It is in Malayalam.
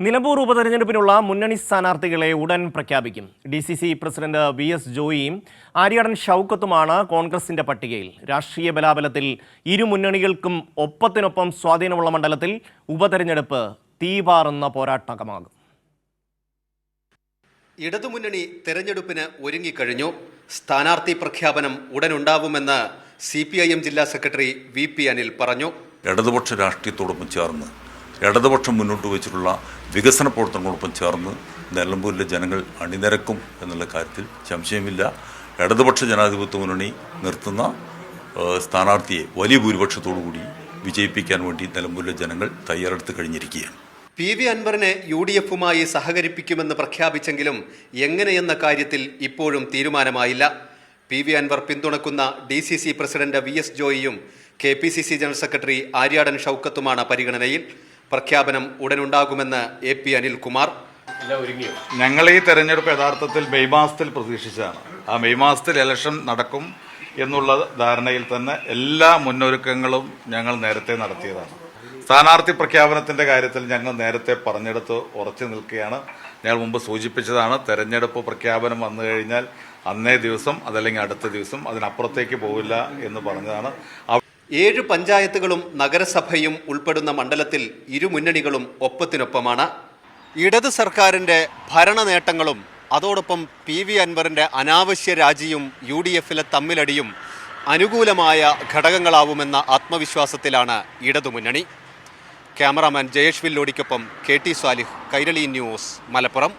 നിലമ്പൂർ ഉപതെരഞ്ഞെടുപ്പിനുള്ള മുന്നണി സ്ഥാനാർത്ഥികളെ ഉടൻ പ്രഖ്യാപിക്കും. DCC പ്രസിഡന്റ് VS ജോയിയും ആര്യാടൻ ഷൗക്കത്തുമാണ് കോൺഗ്രസിന്റെ പട്ടികയിൽ. രാഷ്ട്രീയ ബലാബലത്തിൽ ഇരു മുന്നണികൾക്കും ഒപ്പത്തിനൊപ്പം സ്വാധീനമുള്ള മണ്ഡലത്തിൽ ഉപതെരഞ്ഞെടുപ്പ് തീപാറുന്ന പോരാട്ടമാകും. ഇടതുമുന്നണി തെരഞ്ഞെടുപ്പിന് ഒരുങ്ങിക്കഴിഞ്ഞു. സ്ഥാനാർത്ഥി പ്രഖ്യാപനം ഉടനുണ്ടാവുമെന്ന് CPIM ജില്ലാ സെക്രട്ടറി VP അനിൽ പറഞ്ഞു. ഇടതുപക്ഷ രാഷ്ട്രീയത്തോടൊപ്പം ചേർന്ന് ഇടതുപക്ഷം മുന്നോട്ട് വെച്ചിട്ടുള്ള വികസന പ്രവർത്തനങ്ങളോടൊപ്പം ചേർന്ന് നിലമ്പൂരിലെ ജനങ്ങൾ അണിനിരക്കും എന്നുള്ള കാര്യത്തിൽ സംശയമില്ല. ഇടതുപക്ഷ ജനാധിപത്യ മുന്നണി നിർത്തുന്ന സ്ഥാനാർത്ഥിയെ വലിയ ഭൂരിപക്ഷത്തോടുകൂടി വിജയിപ്പിക്കാൻ വേണ്ടി നിലമ്പൂരിലെ ജനങ്ങൾ തയ്യാറെടുത്ത് കഴിഞ്ഞിരിക്കുകയാണ്. PV അൻവറിനെ UDFുമായി സഹകരിപ്പിക്കുമെന്ന് പ്രഖ്യാപിച്ചെങ്കിലും എങ്ങനെയെന്ന കാര്യത്തിൽ ഇപ്പോഴും തീരുമാനമായില്ല. PV അൻവർ പിന്തുണക്കുന്ന DCC പ്രസിഡന്റ് VS ജോയിയും KPCC ജനറൽ സെക്രട്ടറി ആര്യാടൻ ഷൗക്കത്തുമാണ് പരിഗണനയിൽ. പ്രഖ്യാപനം ഉടനുണ്ടാകുമെന്ന് AP അനിൽകുമാർ. ഞങ്ങൾ ഈ തെരഞ്ഞെടുപ്പ് യഥാർത്ഥത്തിൽ മെയ് മാസത്തിൽ പ്രതീക്ഷിച്ചതാണ്. ആ മെയ് മാസത്തിൽ ഇലക്ഷൻ നടക്കും എന്നുള്ള ധാരണയിൽ തന്നെ എല്ലാ മുന്നൊരുക്കങ്ങളും ഞങ്ങൾ നേരത്തെ നടത്തിയതാണ്. സ്ഥാനാർത്ഥി പ്രഖ്യാപനത്തിന്റെ കാര്യത്തിൽ ഞങ്ങൾ നേരത്തെ പറഞ്ഞെടുത്ത് ഉറച്ചു നിൽക്കുകയാണ്. ഞങ്ങൾ മുമ്പ് സൂചിപ്പിച്ചതാണ്, തെരഞ്ഞെടുപ്പ് പ്രഖ്യാപനം വന്നു കഴിഞ്ഞാൽ അന്നേ ദിവസം അതല്ലെങ്കിൽ അടുത്ത ദിവസം, അതിനപ്പുറത്തേക്ക് പോവില്ല എന്ന് പറഞ്ഞതാണ്. 7 പഞ്ചായത്തുകളും നഗരസഭയും ഉൾപ്പെടുന്ന മണ്ഡലത്തിൽ ഇരു മുന്നണികളും ഒപ്പത്തിനൊപ്പമാണ്. ഇടത് സർക്കാരിൻ്റെ ഭരണ നേട്ടങ്ങളും അതോടൊപ്പം PV അൻവറിൻ്റെ അനാവശ്യ രാജിയും UDFിലെ തമ്മിലടിയും അനുകൂലമായ ഘടകങ്ങളാവുമെന്ന ആത്മവിശ്വാസത്തിലാണ് ഇടതുമുന്നണി. ക്യാമറാമാൻ ജയേഷ് വില്ലോടിക്കൊപ്പം KT സാലിഹ്, കൈരളി ന്യൂസ്, മലപ്പുറം.